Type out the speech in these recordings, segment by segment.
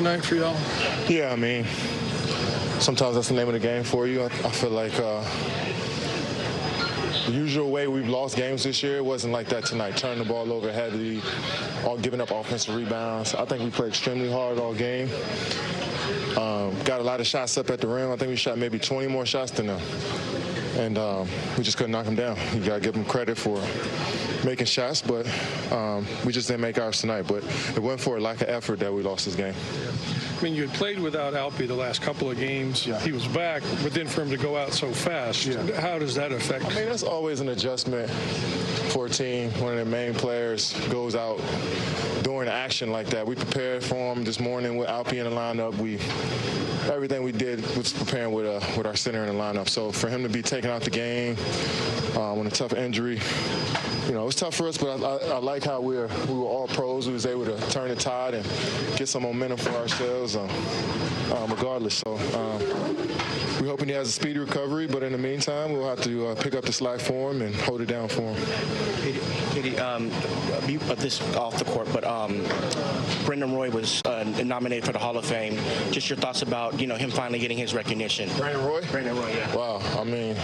Night for y'all? Yeah, I mean, sometimes that's the name of the game for you. I feel like the usual way we've lost games this year, it wasn't like that tonight. Turning the ball over heavily, giving up offensive rebounds. I think we played extremely hard all game. Got a lot of shots up at the rim. I think we shot maybe 20 more shots than them. And we just couldn't knock them down. You got to give them credit for making shots, but we just didn't make ours tonight. But it wasn't for a lack of effort that we lost this game. I mean, you had played without Alpi the last couple of games. Yeah. He was back, but then for him to go out so fast, how does that affect? I mean, that's always an adjustment for a team. One of their main players goes out during an action like that. We prepared for him this morning with Alpi in the lineup. Everything we did was preparing with our center in the lineup. So for him to be taken out the game on a tough injury, it was tough for us, but I like how we were all pros. We was able to turn the tide and get some momentum for ourselves regardless. So we're hoping he has a speedy recovery, but in the meantime, we'll have to pick up the slack for him and hold it down for him. Katie, this off the court, but Brendan Roy was nominated for the Hall of Fame. Just your thoughts about, him finally getting his recognition. Brandon Roy? Brandon Roy, yeah. Wow. I mean,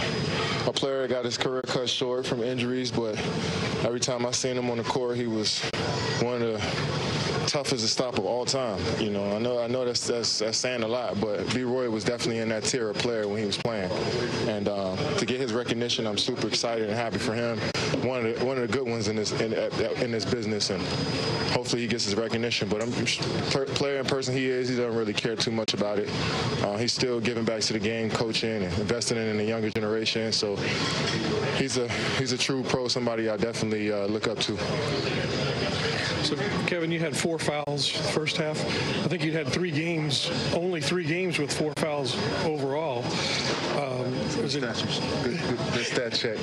a player got his career cut short from injuries, but every time I seen him on the court, he was one of the toughest to stop of all time. I know that's saying a lot, but B. Roy was definitely in that tier of player when he was playing. And to get his recognition, I'm super excited and happy for him. One of the good ones in this business, and hopefully he gets his recognition. But player and person he is, he doesn't really care too much about it. He's still giving back to the game, coaching and investing in the younger generation. So he's a true pro, somebody I definitely look up to. So, Kevin, you had 4 fouls first half. I think you'd had only three games with 4 fouls overall. Good stat check.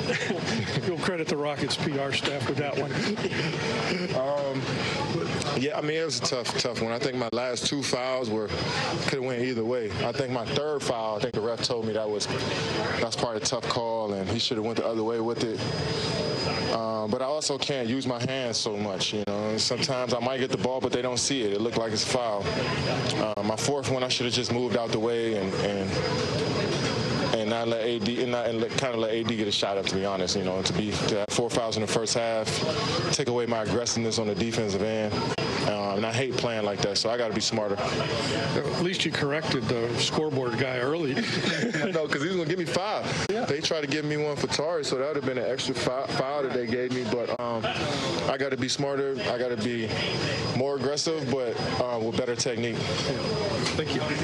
You'll credit the Rockets PR staff with that one. Yeah, I mean, it was a tough one. I think my last 2 fouls could have went either way. I think my third foul, I think the ref told me that's probably a tough call, and he should have went the other way with it. But I also can't use my hands so much, Sometimes I might get the ball, but they don't see it. It looked like it's a foul. My fourth one, I should have just moved out the way and not let AD let AD get a shot up. To be honest, to have 4 fouls in the first half, take away my aggressiveness on the defensive end. And I hate playing like that, so I got to be smarter. At least you corrected the scoreboard guy early. No, because he was going to give me 5. Yeah. They tried to give me one for Tari, so that would have been an extra foul that they gave me. But I got to be smarter. I got to be more aggressive, but with better technique. Thank you.